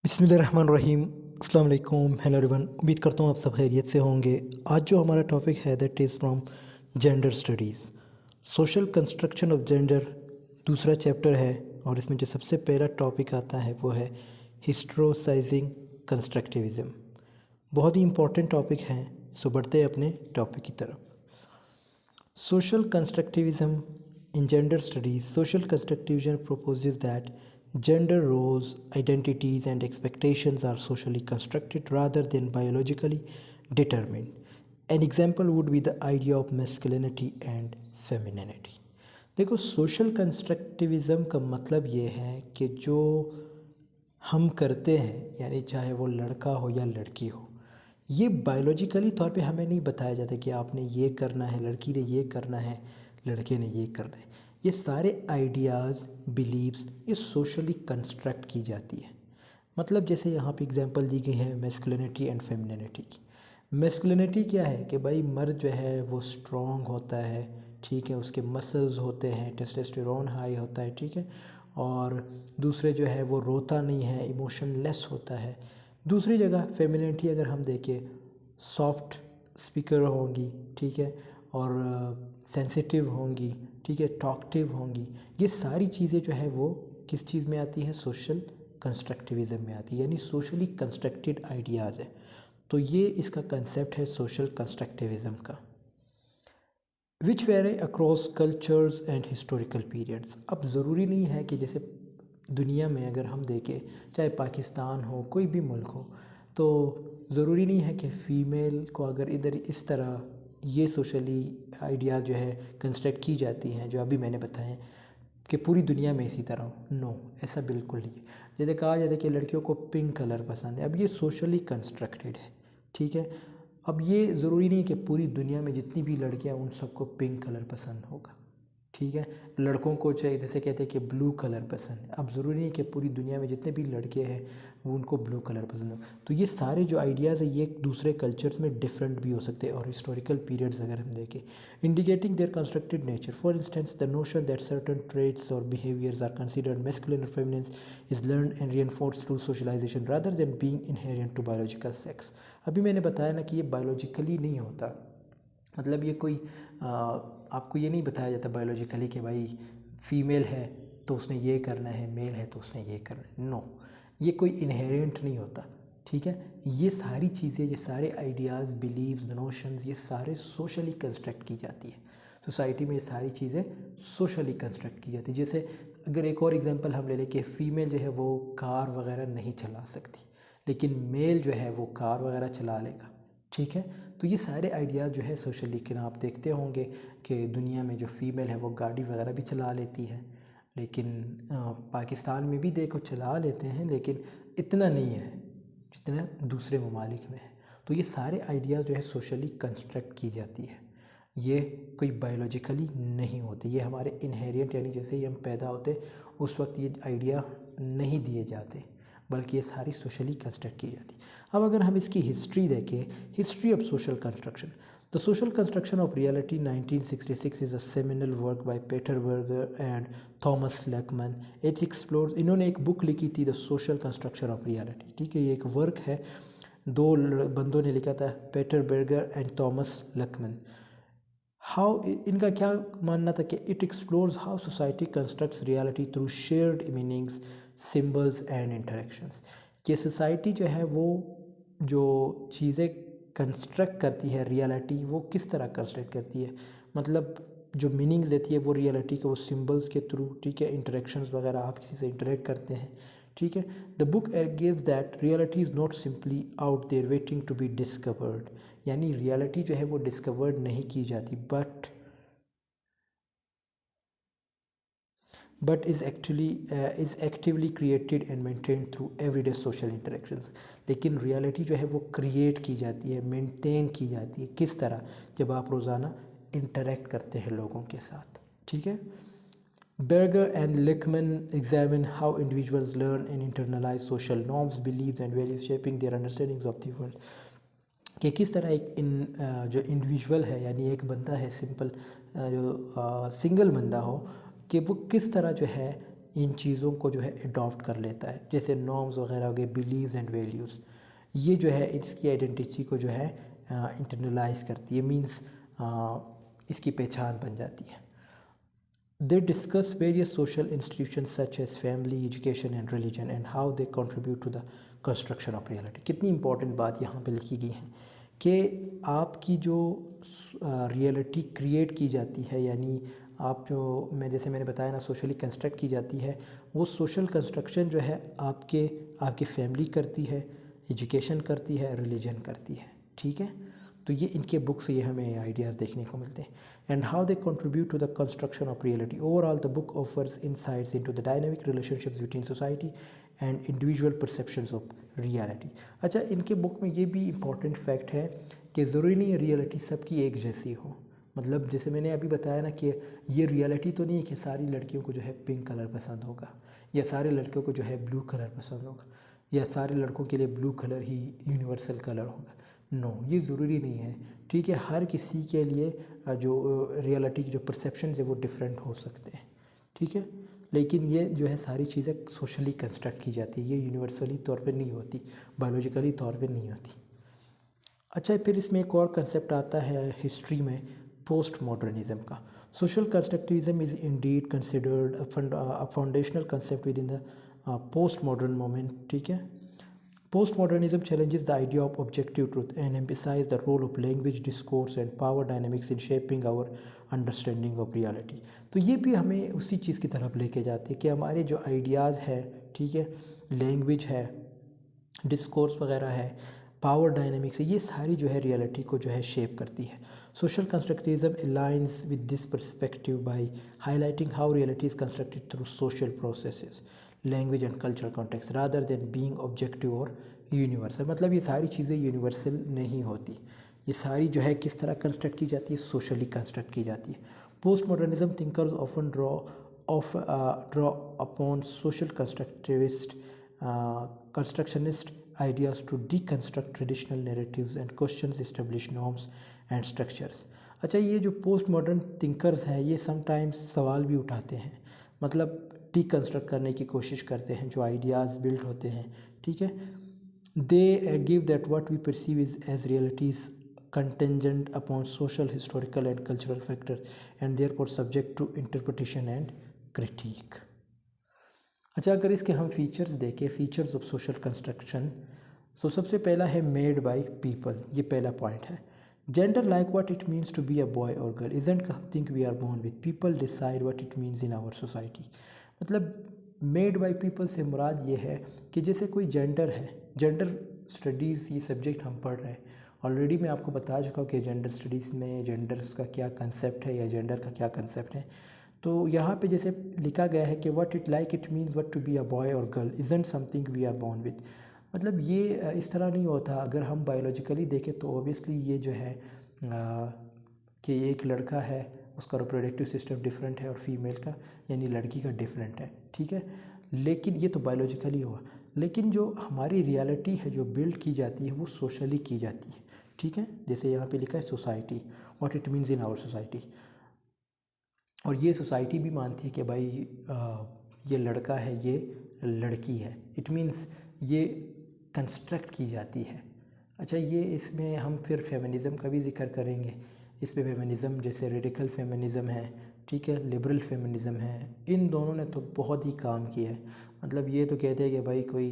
बिस्मिल्लाहिर्रहमानिर्रहीम। अस्सलाम वालेकुम। हेलो एवरीवन, उम्मीद करता हूँ आप सब खैरियत से होंगे। आज जो हमारा टॉपिक है that is from gender studies, social construction of gender दूसरा चैप्टर है। और इसमें जो सबसे पहला टॉपिक आता है वो है हिस्ट्रोसाइजिंग कंस्ट्रक्टिविज़म। बहुत ही इंपॉर्टेंट टॉपिक है। सो बढ़ते हैं अपने टॉपिक की तरफ। Social constructivism in gender studies. Social constructivism proposes that gender roles, identities, and expectations are socially constructed rather than biologically determined. An example would be the idea of masculinity and femininity. देखो, social कंस्ट्रक्टिविज़म का मतलब ये है कि जो हम करते हैं, यानी चाहे वो लड़का हो या लड़की हो, ये बायोलॉजिकली तौर पे हमें नहीं बताया जाता कि आपने ये करना है, लड़की ने ये करना है, लड़के ने ये करना है। ये सारे आइडियाज़, बिलीव्स, ये सोशली कंस्ट्रक्ट की जाती है। मतलब जैसे यहाँ पे एग्जांपल दी गई है मैस्कुलिनिटी एंड फेमिनिटी की। मैस्कुलिनिटी क्या है कि भाई मर्द जो है वो स्ट्रॉन्ग होता है, ठीक है, उसके मसल्स होते हैं, टेस्टोस्टेरोन हाई होता है, ठीक है। और दूसरे जो है वो रोता नहीं है, इमोशनलेस होता है। दूसरी जगह फेमिनिटी अगर हम देखें, सॉफ्ट स्पीकर होंगी, ठीक है, और सेंसिटिव होंगी, ठीक है, टॉकटिव होंगी। ये सारी चीज़ें जो है वो किस चीज़ में आती है? सोशल कंस्ट्रक्टिविज़म में आती है, यानी सोशली कंस्ट्रक्टेड आइडियाज़ है। तो ये इसका कंसेप्ट है सोशल कंस्ट्रक्टिविज़म का। Which vary across cultures and historical periods. अब ज़रूरी नहीं है कि जैसे दुनिया में अगर हम देखें, चाहे पाकिस्तान हो, कोई भी मुल्क हो, तो ज़रूरी नहीं है कि फ़ीमेल को अगर इधर इस तरह ये सोशली आइडियाज़ जो है कंस्ट्रक्ट की जाती हैं जो अभी मैंने बताए कि पूरी दुनिया में इसी तरह हो। नो, ऐसा बिल्कुल नहीं है। जैसे कहा जाता है कि लड़कियों को पिंक कलर पसंद है, अब ये सोशली कंस्ट्रक्टेड है, ठीक है। अब ये ज़रूरी नहीं कि पूरी दुनिया में जितनी भी लड़कियां उन सबको पिंक कलर पसंद होगा, ठीक है। लड़कों को चाहे जैसे कहते हैं कि ब्लू कलर पसंद है, अब ज़रूरी नहीं कि पूरी दुनिया में जितने भी लड़के हैं वो उनको ब्लू कलर पसंद हो। तो ये सारे जो आइडियाज़ है ये दूसरे कल्चर्स में डिफरेंट भी हो सकते हैं। और हिस्टोरिकल पीरियड्स अगर हम देखें, indicating their constructed nature, for instance the notion that certain traits और बिहेवियर्स आर कंसिडर्ड मैस्कुलिन और feminine is learn and reinforced through socialisation rather than being inherent to biological sex. अभी मैंने बताया ना कि ये बायोलॉजिकली नहीं होता। मतलब ये कोई आपको ये नहीं बताया जाता बायोलॉजिकली कि भाई फीमेल है तो उसने ये करना है, मेल है तो उसने ये करना है। नो, ये कोई इनहेरेंट नहीं होता, ठीक है। ये सारी चीज़ें, ये सारे आइडियाज़, बिलीव्स, नोशंस, ये सारे सोशली कंस्ट्रक्ट की जाती है। सोसाइटी में ये सारी चीज़ें सोशली कंस्ट्रक्ट की जाती है। जैसे अगर एक और एग्जांपल हम ले लें कि फ़ीमेल जो है वो कार वगैरह नहीं चला सकती, लेकिन मेल जो है वो कार वगैरह चला लेगा, ठीक है। तो ये सारे आइडियाज़ जो है सोशली, लेकिन आप देखते होंगे कि दुनिया में जो फ़ीमेल है वो गाड़ी वगैरह भी चला लेती है, लेकिन पाकिस्तान में भी देखो चला लेते हैं, लेकिन इतना नहीं है जितना दूसरे ममालिक में है। तो ये सारे आइडियाज़ जो है सोशली कंस्ट्रक्ट की जाती है, ये कोई बायोलॉजिकली नहीं होती। ये हमारे इनहेरिएंट, यानी जैसे ही हम पैदा होते उस वक्त ये आइडिया नहीं दिए जाते, बल्कि ये सारी सोशली कंस्ट्रक्ट की जाती। अब अगर हम इसकी हिस्ट्री देखें, history of social construction, the social construction of reality 1966 is a seminal work by Peter Berger and Thomas Luckmann. It explores, इन्होंने एक बुक लिखी थी the social construction of reality, ठीक है। ये एक वर्क है, दो बंदों ने लिखा था, Peter Berger and Thomas Luckmann. How, इनका क्या मानना था कि it explores how society constructs reality through shared meanings, symbols and interactions. कि सोसाइटी जो है वो जो चीज़ें कंस्ट्रक्ट करती है रियलिटी, वो किस तरह कंस्ट्रक्ट करती है, मतलब जो मीनिंग्स देती है वो रियलिटी के, वो सिम्बल्स के थ्रू, ठीक है, इंटरेक्शंस वगैरह, आप किसी से इंटरेक्ट करते हैं, ठीक है। The book gives that reality is not simply out there waiting to be discovered, यानी रियलिटी जो है वो डिस्कवर्ड नहीं की जाती, but is actively created and maintain through everyday social interactions. लेकिन रियलिटी जो है वो क्रिएट की जाती है, मेंटेन की जाती है, किस तरह? जब आप रोज़ाना इंटरेक्ट करते हैं लोगों के साथ, ठीक है। Berger and Lichtman examine how individuals learn and internalize social norms, beliefs and values, shaping their understandings of the world। कि किस तरह जो इंडिविजुअल है, यानी एक बंदा है सिंपल, जो सिंगल बंदा हो, कि वो किस तरह जो है इन चीज़ों को जो है अडॉप्ट कर लेता है, जैसे नॉर्म्स वगैरह हो गए, बिलीव्स एंड वैल्यूज़, ये जो है इसकी आइडेंटिटी को जो है इंटरनलाइज करती है, मींस इसकी पहचान बन जाती है। They discuss various social institutions such as family, education and religion and how they contribute to the construction of reality। कितनी इम्पोर्टेंट बात यहाँ पे लिखी गई है कि आपकी जो रियलिटी क्रिएट की जाती है, यानी आप जो जैसे मैंने बताया ना, सोशली कंस्ट्रक्ट की जाती है, वो सोशल कंस्ट्रक्शन जो है आपकी फैमिली करती है, एजुकेशन करती है, रिलीजन करती है। ठीक है, तो ये इनके बुक से ये हमें आइडियाज़ देखने को मिलते हैं। And how they contribute to the construction of reality. Overall the book offers insights into the dynamic relationships between society and individual perceptions of reality. अच्छा, इनके बुक में ये भी इम्पॉर्टेंट फैक्ट है कि ज़रूरी नहीं है रियलिटी सबकी एक जैसी हो। मतलब जैसे मैंने अभी बताया ना कि ये रियलिटी तो नहीं है कि सारी लड़कियों को जो है पिंक कलर पसंद होगा, या सारे लड़कियों को जो है ब्लू कलर पसंद होगा, या सारे लड़कों के लिए ब्लू कलर ही यूनिवर्सल कलर होगा। नो, ये ज़रूरी नहीं है। ठीक है, हर किसी के लिए जो रियलिटी की जो परसेप्शन है वो डिफरेंट हो सकते हैं। ठीक है, लेकिन ये जो है सारी चीज़ें सोशली कंस्ट्रक्ट की जाती है, ये यूनिवर्सली तौर पे नहीं होती, बायोलॉजिकली तौर पे नहीं होती। अच्छा, फिर इसमें एक और कंसेप्ट आता है हिस्ट्री में, पोस्ट मॉडर्निज्म का। Social constructivism is Indeed considered a foundational concept with in the post modern moment. ठीक है, Postmodernism challenges the idea of objective truth and emphasizes the role of language, discourse and power dynamics in shaping our understanding of reality। तो ये भी हमें उसी चीज़ की तरफ लेके जाते हैं कि हमारे जो आइडियाज़ है, ठीक है, लैंग्वेज है, डिस्कोर्स वगैरह है, पावर डायनेमिक्स है, ये सारी जो है रियलिटी को जो है शेप करती है। Social constructivism aligns with this perspective by highlighting how reality is constructed through social processes, language and cultural context rather than being objective और यूनिवर्सल। मतलब ये सारी चीज़ें यूनिवर्सल नहीं होती, ये सारी जो है किस तरह कंस्ट्रक्ट की जाती है, सोशली कंस्ट्रक्ट की जाती है। Post modernism thinkers often draw upon social constructionist ideas to deconstruct traditional narratives and questions established norms and structures। अच्छा, ये जो पोस्ट मॉडर्न थिंकर्स हैं ये समटाइम्स सवाल भी उठाते हैं, मतलब डिकंस्ट्रक्ट करने की कोशिश करते हैं जो आइडियाज़ बिल्ड होते हैं। ठीक है, they give that what we perceive is as realities contingent upon social, historical and cultural factors and therefore subject to interpretation and critique। अच्छा, अगर इसके हम फीचर्स देखें, फीचर्स ऑफ सोशल कंस्ट्रक्शन, सो सबसे पहला है मेड बाय पीपल, ये पहला पॉइंट है। Gender like what it means to be a boy और girl isn't something we are born with, people decide what it means in our society. मतलब made by people से मुराद ये है कि जैसे कोई जेंडर है, जेंडर स्टडीज़ ये सब्जेक्ट हम पढ़ रहे हैं, ऑलरेडी मैं आपको बता चुका हूँ कि जेंडर स्टडीज़ में जेंडर्स का क्या कंसेप्ट है या जेंडर का क्या कंसेप्ट है। तो यहाँ पे जैसे लिखा गया है कि what it like it means what to be a boy और girl isn't something we are born with. मतलब ये इस तरह नहीं होता। अगर हम बायोलॉजिकली देखें तो ऑब्वियसली ये जो है कि एक लड़का है उसका रिप्रोडक्टिव सिस्टम डिफरेंट है और फीमेल का यानी लड़की का डिफरेंट है। ठीक है, लेकिन ये तो बायोलॉजिकली हुआ, लेकिन जो हमारी रियलिटी है जो बिल्ड की जाती है वो सोशली की जाती है। ठीक है, जैसे यहाँ पे लिखा है society, what it means in our society, और ये सोसाइटी भी मानती है कि भाई ये लड़का है, ये लड़की है, इट मीन्स ये कंस्ट्रक्ट की जाती है। अच्छा, ये इसमें हम फिर फेमिनिज़म का भी जिक्र करेंगे। इसमें फेमिनिज़म जैसे रेडिकल फेमिनिज़म है, ठीक है, लिबरल फेमिनिज़म है, इन दोनों ने तो बहुत ही काम किया है। मतलब ये तो कहते हैं कि भाई कोई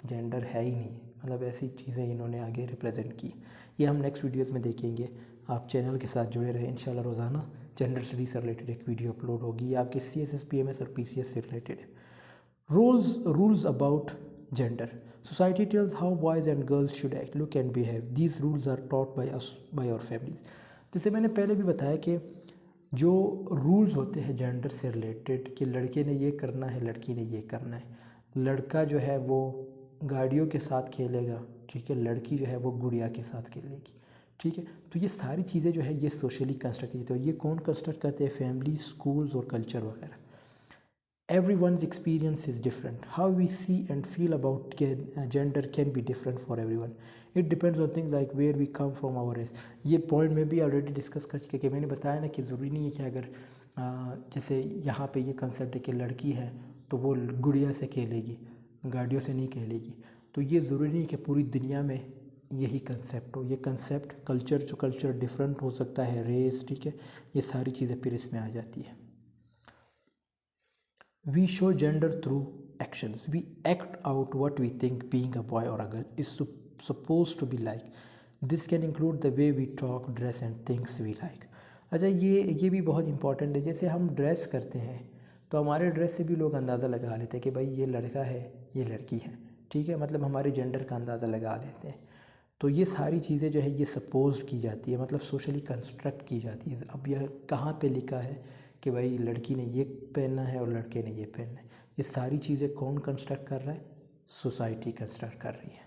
जेंडर है ही नहीं, मतलब ऐसी चीज़ें इन्होंने आगे रिप्रेजेंट की। ये हम नेक्स्ट वीडियोज़ में देखेंगे। आप चैनल के साथ जुड़े रहें, इंशाल्लाह रोज़ाना जेंडर स्टडीज़ से रिलेटेड एक वीडियो अपलोड होगी। ये आपके CSS PMS और PCS से रिलेटेड है। Rules about gender, society tells how boys and girls should act, look and behave, these rules are taught by us by our families. जैसे मैंने पहले भी बताया कि जो रूल्स होते हैं जेंडर से रिलेटेड कि लड़के ने ये करना है, लड़की ने ये करना है, लड़का जो है वो गाड़ियों के साथ खेलेगा, ठीक है, लड़की जो है वो गुड़िया के साथ खेलेगी। ठीक है, तो ये सारी चीज़ें जो है ये सोशली कंस्ट्रक्ट की जाती है। ये कौन कंस्ट्रक्ट करते हैं? फैमिली, स्कूल्स और कल्चर वगैरह। Everyone's experience is different. How we see and feel about gender can be different for everyone. It depends on things like where we come from, our race। ये point में भी already discuss कर चुके कि मैंने बताया ना कि ज़रूरी नहीं है कि अगर जैसे यहाँ पे ये कंसेप्ट है कि लड़की है तो वो गुड़िया से खेलेगी, गाड़ियों से नहीं खेलेगी। तो ये ज़रूरी नहीं कि पूरी दुनिया में यही कंसेप्ट हो। ये कंसेप्ट कल्चर डिफरेंट हो सकता है, रेस, ठीक है, ये सारी चीज़ें फिर इसमें आ जाती है। We show gender through actions. We act out what we think being a boy or a girl is supposed to be like. This can include the way we talk, dress and things we like. अच्छा, ये भी बहुत important है। जैसे हम dress करते हैं तो हमारे ड्रेस से भी लोग अंदाज़ा लगा लेते हैं कि भाई ये लड़का है, ये लड़की है, ठीक है, मतलब हमारे जेंडर का अंदाज़ा लगा लेते हैं। तो ये सारी चीज़ें जो है ये सपोज की जाती है, मतलब सोशली कंस्ट्रक्ट की जाती है। अब यह कहाँ पे लिखा है कि भाई लड़की ने ये पहनना है और लड़के ने ये पहनना है, ये सारी चीज़ें कौन कंस्ट्रक्ट कर रहा है? सोसाइटी कंस्ट्रक्ट कर रही है।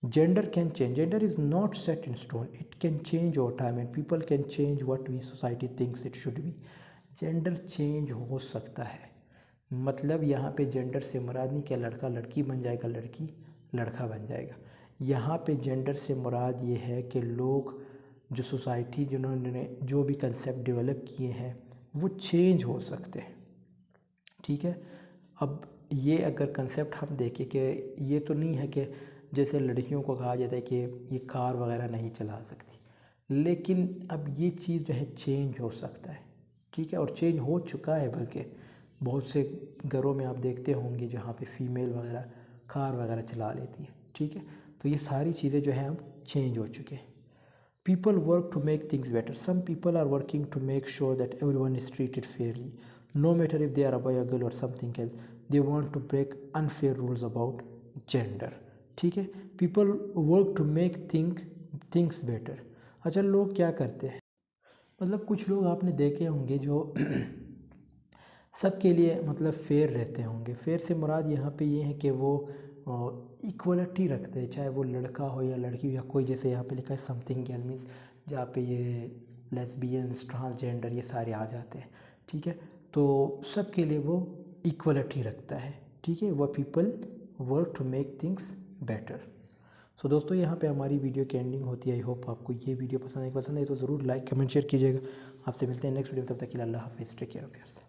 Gender can change, gender is not set in stone, it can change over time and people can change what we society thinks it should be. Gender change हो सकता है, मतलब यहाँ पे जेंडर से मुराद नहीं कि लड़का लड़की बन जाएगा, लड़की लड़का बन जाएगा। यहाँ पे जेंडर से मुराद ये है कि लोग जो सोसाइटी जिन्होंने जो भी कंसेप्ट डेवलप किए हैं वो चेंज हो सकते हैं, ठीक है। अब ये अगर कंसेप्ट हम देखें कि ये तो नहीं है कि जैसे लड़कियों को कहा जाता है कि ये कार वगैरह नहीं चला सकती, लेकिन अब ये चीज़ जो है चेंज हो सकता है, ठीक है, और चेंज हो चुका है। बल्कि बहुत से घरों में आप देखते होंगे जहाँ पे फीमेल वगैरह कार वगैरह चला लेती है, ठीक है। तो ये सारी चीज़ें जो हैं अब चेंज हो चुके हैं। People work to make things better. Some people are working to make sure that everyone is treated fairly, no matter if they are a boy or girl or something else. They want to break unfair rules about gender. ठीक है, people work to make things better. अच्छा, लोग क्या करते हैं, मतलब कुछ लोग आपने देखे होंगे जो सबके लिए मतलब फेयर रहते होंगे। फेयर से मुराद यहाँ पे ये है कि वो इक्वलिटी रखते हैं, चाहे वो लड़का हो या लड़की हो या कोई, जैसे यहाँ पे लिखा है समथिंग एल मीन्स जहाँ पे ये लेस्बियंस, ट्रांसजेंडर ये सारे आ जाते हैं, ठीक है। तो सबके लिए वो इक्वलिटी रखता है, ठीक है। वह people work to make things better. So दोस्तों, यहाँ पे हमारी वीडियो की एंडिंग होती है। आई होप आपको ये वीडियो पसंद है तो ज़रूर लाइक कमेंट शेयर कीजिएगा। आपसे मिलते हैं नेक्स्ट वीडियो में, तब तक के लिए अल्लाह हाफिज़, टेक केयर ऑफ़ योरसेल्फ।